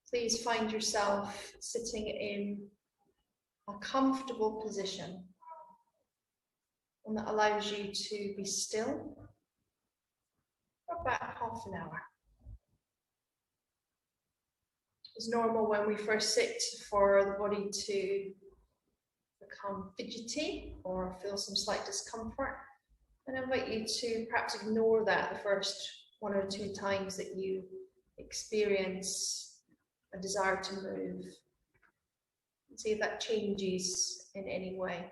Please find yourself sitting in a comfortable position, one that allows you to be still for about half an hour. It's normal when we first sit for the body to become fidgety or feel some slight discomfort. And I invite you to perhaps ignore that the first 1 or 2 times that you experience a desire to move. And see if that changes in any way.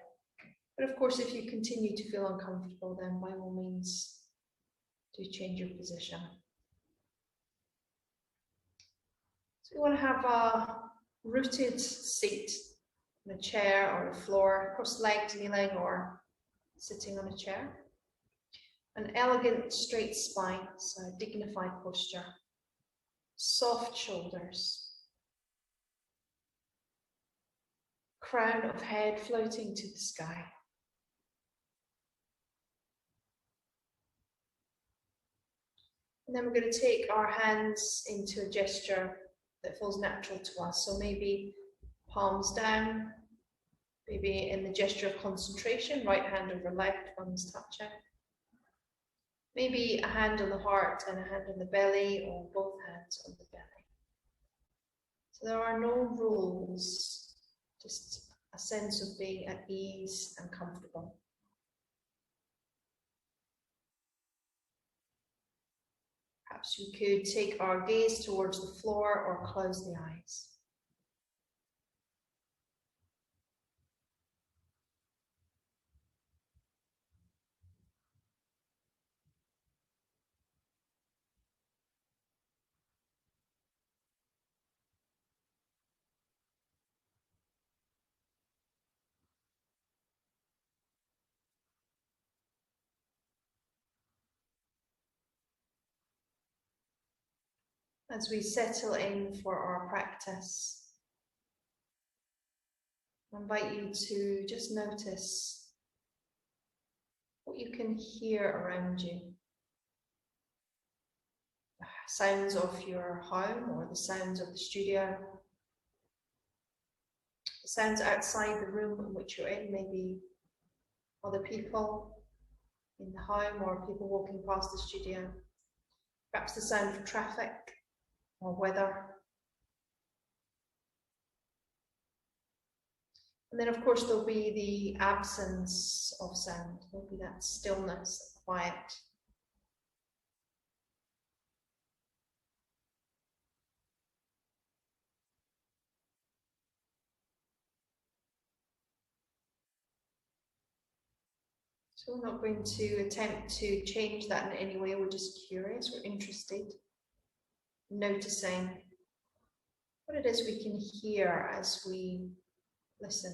But of course, if you continue to feel uncomfortable, then by all means, do change your position. So we want to have a rooted seat in a chair or a floor, crossed legs, kneeling or sitting on a chair. An elegant straight spine, so a dignified posture. Soft shoulders. Crown of head floating to the sky. And then we're going to take our hands into a gesture that feels natural to us. So maybe palms down, maybe in the gesture of concentration, right hand over left, thumbs touching. Maybe a hand on the heart and a hand on the belly, or both hands on the belly. So there are no rules, just a sense of being at ease and comfortable. Perhaps we could take our gaze towards the floor or close the eyes. As we settle in for our practice, I invite you to just notice what you can hear around you. The sounds of your home or the sounds of the studio. The sounds outside the room in which you're in, maybe other people in the home or people walking past the studio. Perhaps the sound of traffic or weather. And then of course there'll be the absence of sound. There'll be that stillness, that quiet. So we're not going to attempt to change that in any way. We're just curious, we're interested, noticing what it is we can hear as we listen.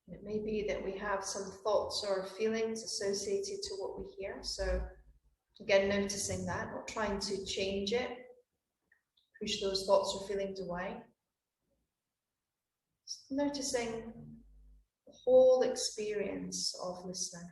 It may be that we have some thoughts or feelings associated to what we hear. So again, noticing that, not trying to change it, push those thoughts or feelings away. Just noticing the whole experience of listening.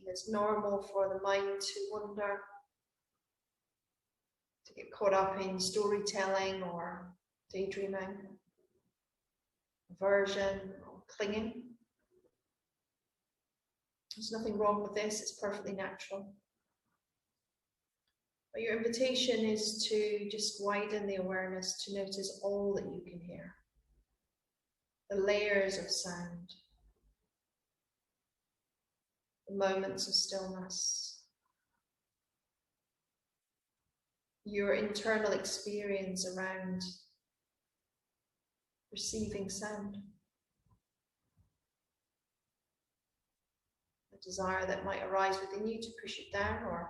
It's normal for the mind to wander, to get caught up in storytelling or daydreaming, aversion, or clinging. There's nothing wrong with this, it's perfectly natural. But your invitation is to just widen the awareness to notice all that you can hear. The layers of sound, the moments of stillness, your internal experience around receiving sound. The desire that might arise within you to push it down or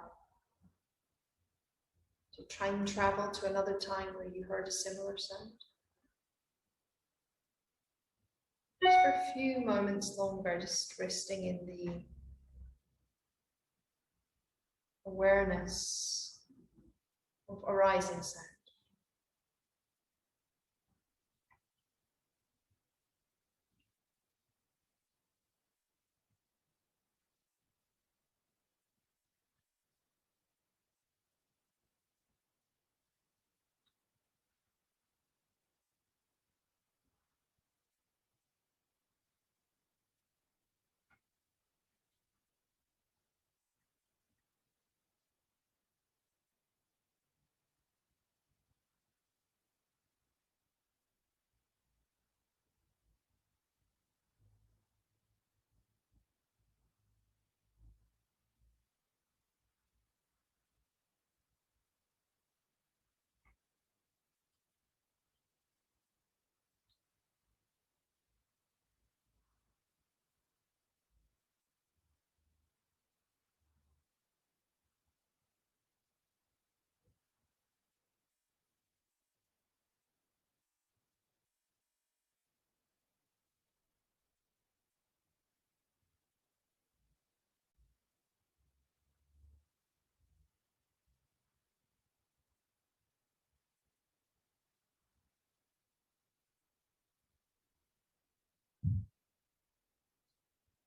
to time travel to another time where you heard a similar sound. Just for a few moments longer, just resting in the awareness of arising sound.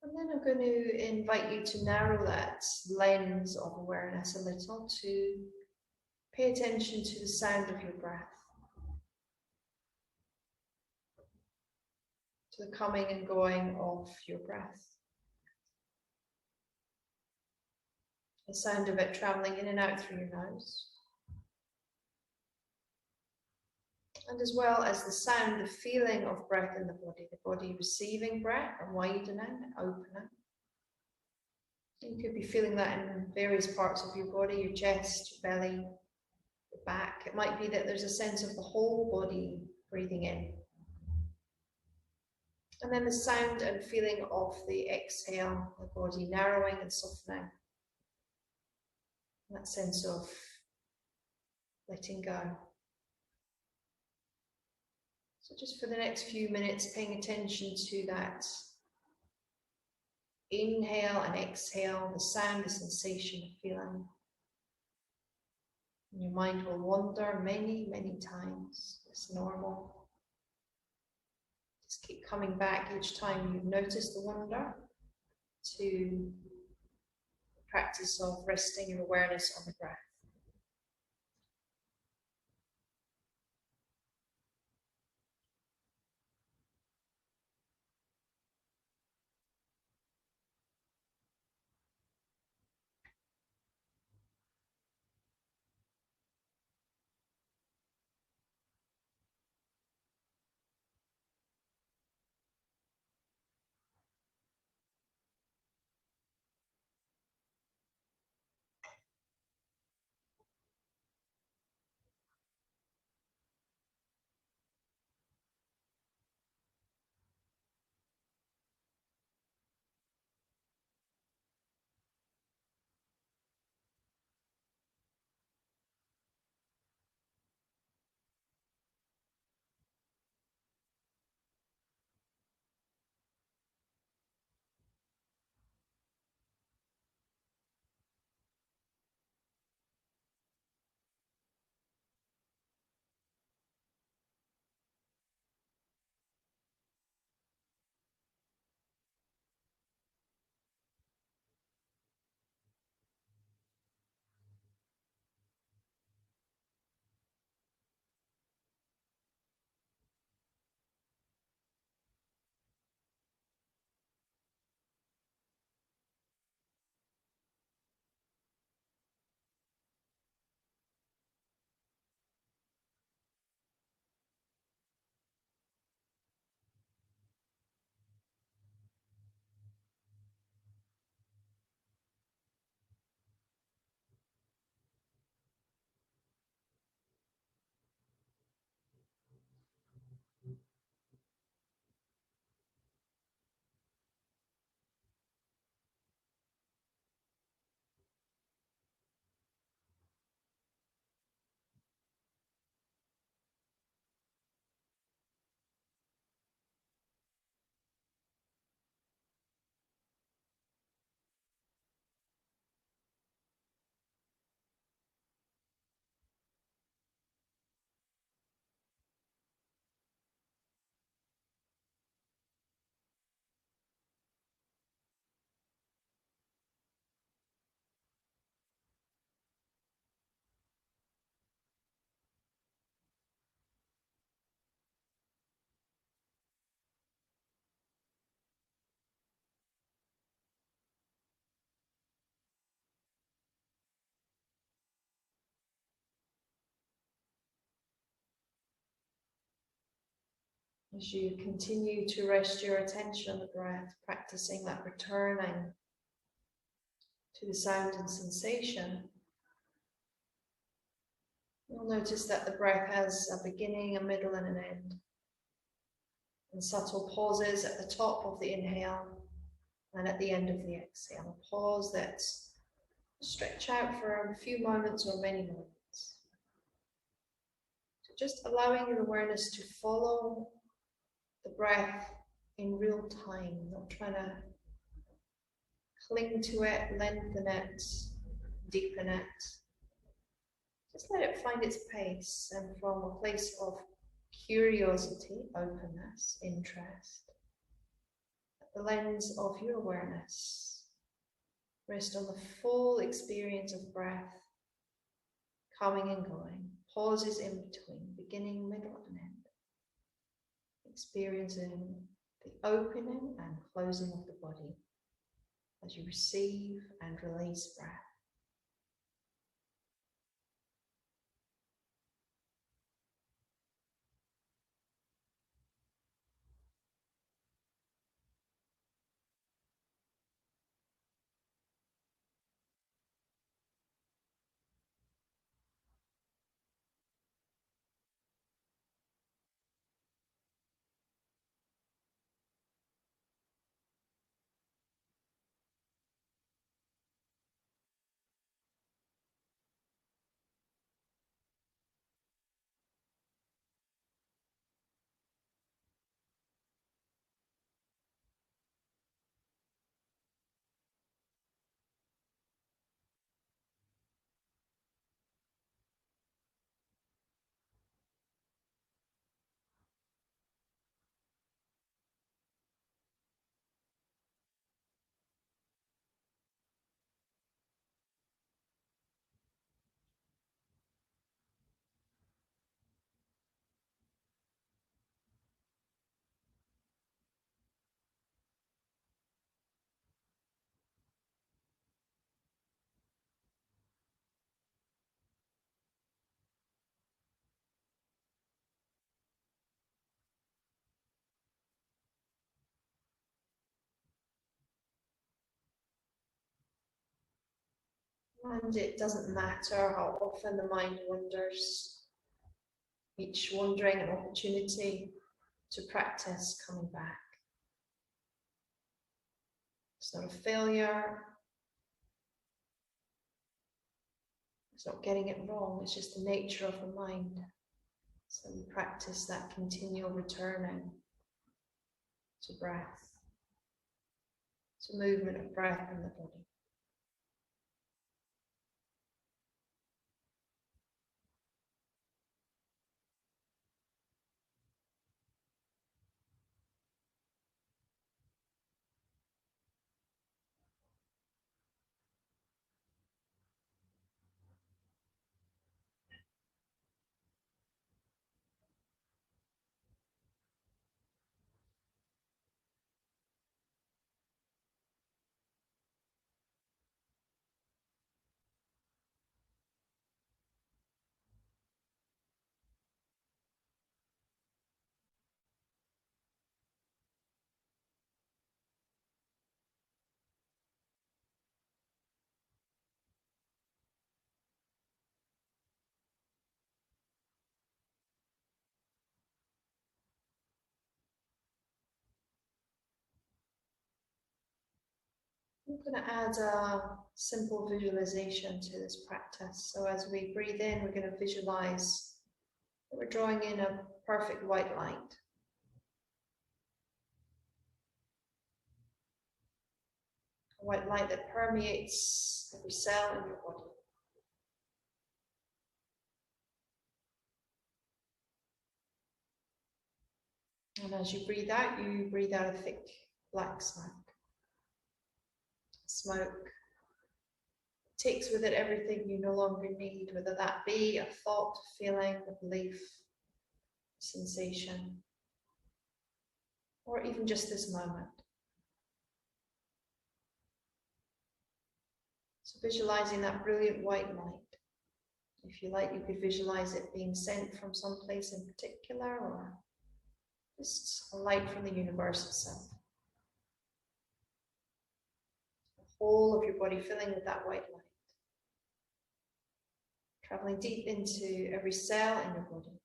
And then I'm going to invite you to narrow that lens of awareness a little to pay attention to the sound of your breath, to the coming and going of your breath, the sound of it traveling in and out through your nose, and as well as the sound, the feeling of breath in the body receiving breath and widening and opening. You could be feeling that in various parts of your body, your chest, your belly, your back. It might be that there's a sense of the whole body breathing in. And then the sound and feeling of the exhale, the body narrowing and softening. That sense of letting go. So just for the next few minutes, paying attention to that inhale and exhale, the sound, the sensation, the feeling. And your mind will wander many, many times. It's normal. Just keep coming back each time you notice the wander to the practice of resting your awareness on the breath. As you continue to rest your attention on the breath, practicing that returning to the sound and sensation, you'll notice that the breath has a beginning, a middle, and an end. And subtle pauses at the top of the inhale and at the end of the exhale. A pause that's stretch out for a few moments or many moments. So just allowing your awareness to follow the breath in real time, not trying to cling to it, lengthen it, deepen it. Just let it find its pace, and from a place of curiosity, openness, interest, the lens of your awareness, rest on the full experience of breath, coming and going, pauses in between, beginning, middle, and end. Experiencing the opening and closing of the body as you receive and release breath. And it doesn't matter how often the mind wanders, each wandering an opportunity to practice coming back. It's not a failure. It's not getting it wrong. It's just the nature of the mind. So we practice that continual returning to breath, to movement of breath in the body. I'm going to add a simple visualization to this practice. So as we breathe in, we're going to visualize that we're drawing in a perfect white light. A white light that permeates every cell in your body. And as you breathe out a thick black smoke. Smoke takes with it everything you no longer need, whether that be a thought, a feeling, a belief, a sensation, or even just this moment. So visualizing that brilliant white light. If you like, you could visualize it being sent from some place in particular, or Just a light from the universe itself. The whole of your body filling with that white light. Traveling deep into every cell in your body.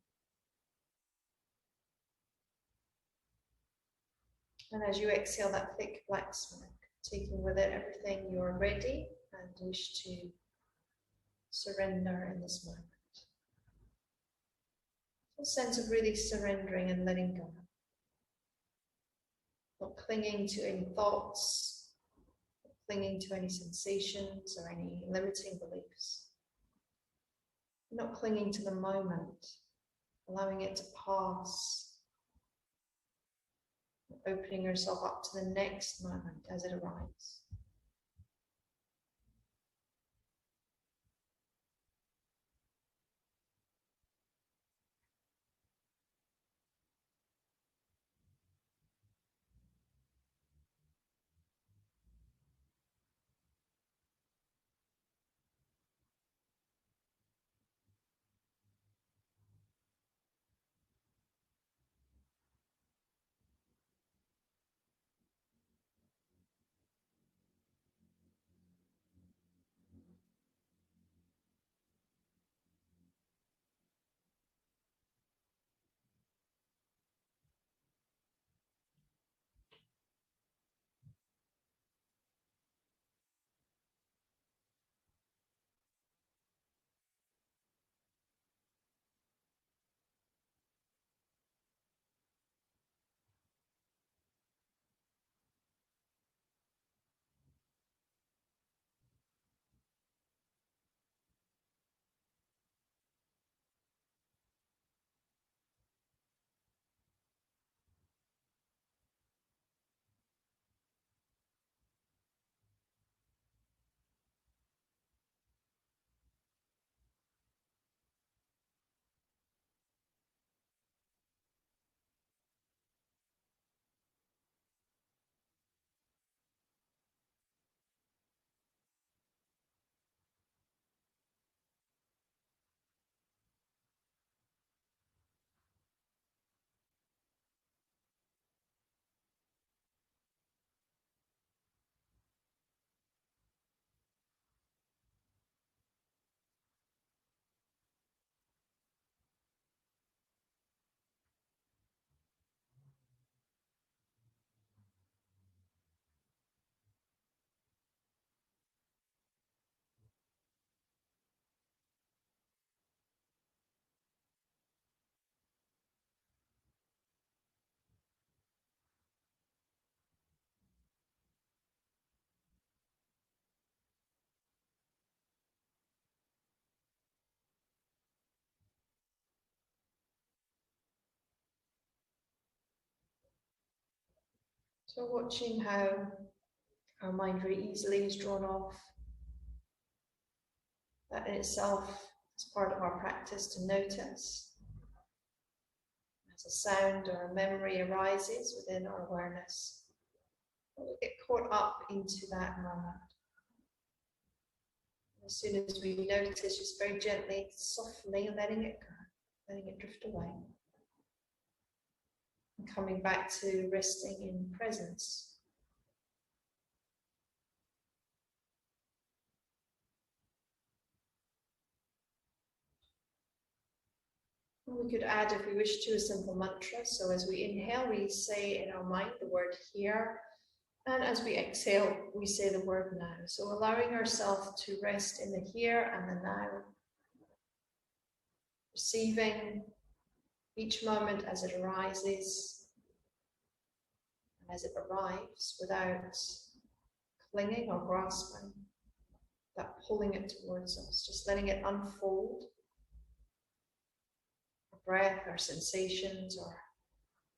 And as you exhale that thick black smoke, taking with it everything you're ready and wish to surrender in this moment. A sense of really surrendering and letting go. Not clinging to any thoughts, not clinging to any sensations or any limiting beliefs. Not clinging to the moment, allowing it to pass. Opening yourself up to the next moment as it arrives. So watching how our mind very easily is drawn off. That in itself is part of our practice to notice. As a sound or a memory arises within our awareness, we get caught up into that moment. As soon as we notice, just very gently, softly letting it go, letting it drift away. And coming back to resting in presence. We could add, if we wish to, a simple mantra. So as we inhale, we say in our mind the word here. And as we exhale, we say the word now. So allowing ourselves to rest in the here and the now. Receiving each moment as it arises and as it arrives without clinging or grasping, without pulling it towards us, just letting it unfold. Our breath, our sensations, our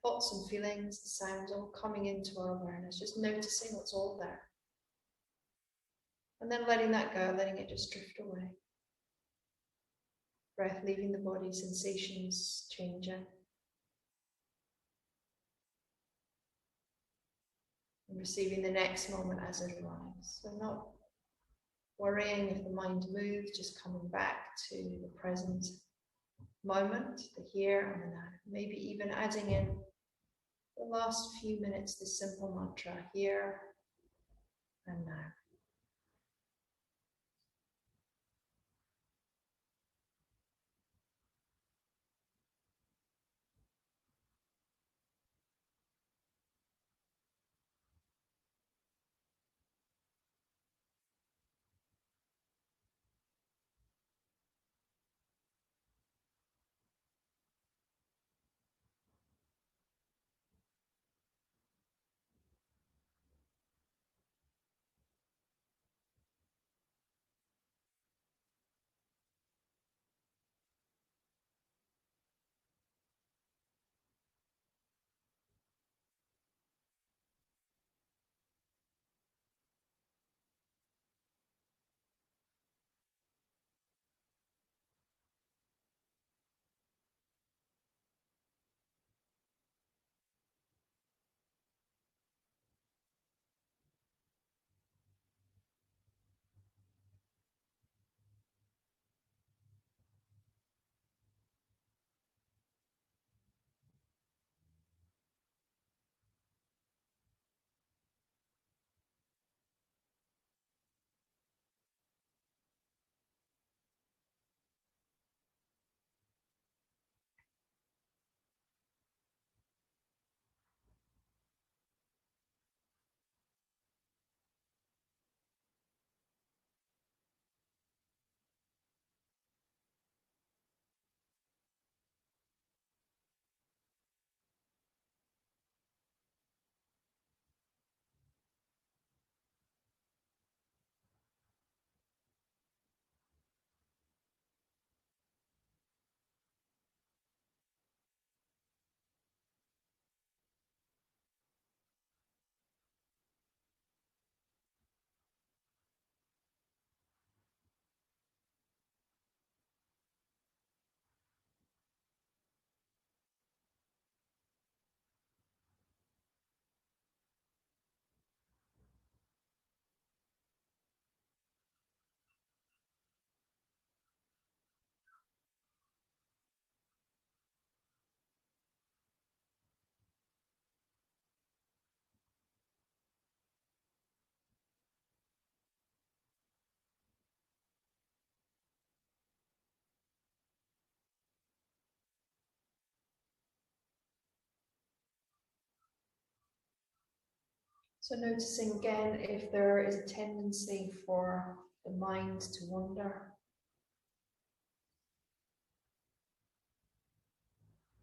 thoughts and feelings, the sounds all coming into our awareness, just noticing what's all there. And then letting that go, letting it just drift away. Breath leaving the body, sensations changing. And receiving the next moment as it arrives. So not worrying if the mind moves, just coming back to the present moment, the here and the now. Maybe even adding in The last few minutes, this simple mantra, here and now. So noticing again if there is a tendency for the mind to wander,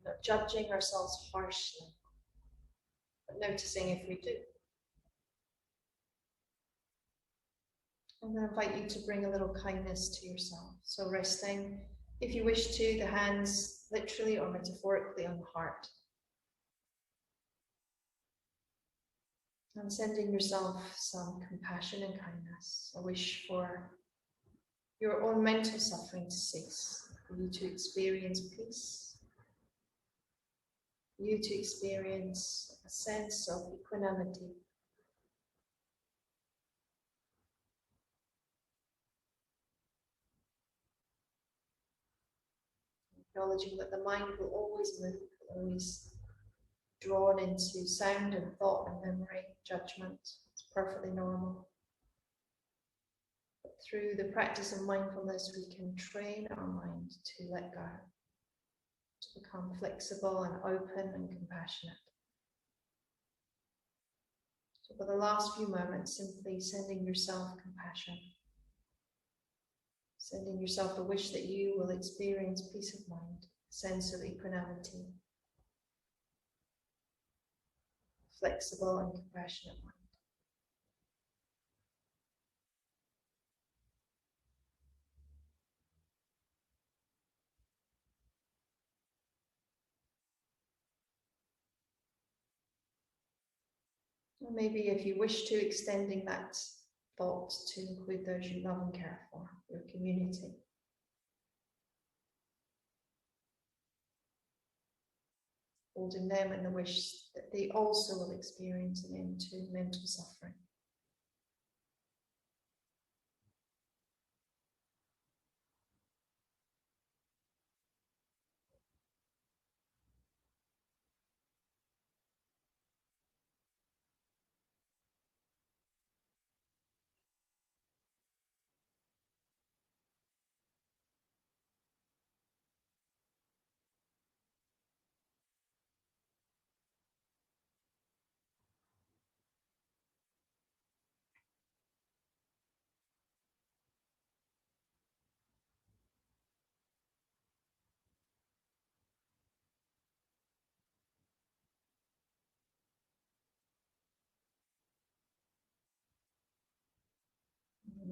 not judging ourselves harshly, but noticing if we do. I'm going to invite you to bring a little kindness to yourself. So resting, if you wish to, the hands literally or metaphorically on the heart. And sending yourself some compassion and kindness, a wish for your own mental suffering to cease, for you to experience peace, for you to experience a sense of equanimity. Acknowledging that the mind will always move, always drawn into sound and thought and memory, judgment. It's perfectly normal. But through the practice of mindfulness, we can train our mind to let go, to become flexible and open and compassionate. So for the last few moments, simply sending yourself compassion, sending yourself a wish that you will experience peace of mind, a sense of equanimity, flexible and compassionate mind. Or maybe if you wish to, extending that thought to include those you love and care for, your community. Holding them in the wish that they also will experience an end to mental suffering.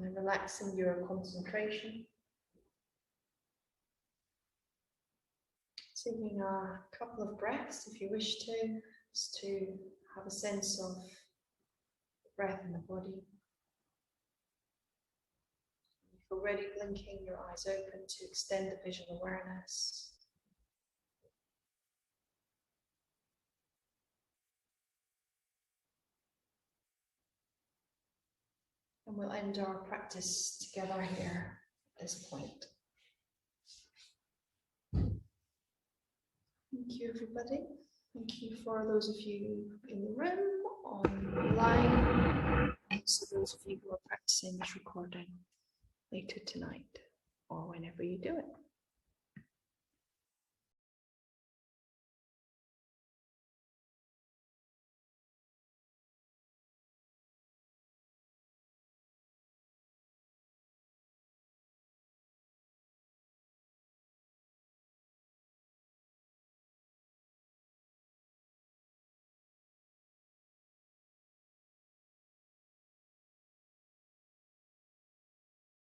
And relaxing your concentration. Taking a couple of breaths if you wish to, just to have a sense of the breath in the body. If you're already blinking your eyes open to extend the visual awareness. And we'll end our practice together here at this point. Thank you, everybody. Thank you for those of you in the room, online, and also those of you who are practicing this recording later tonight or whenever you do it.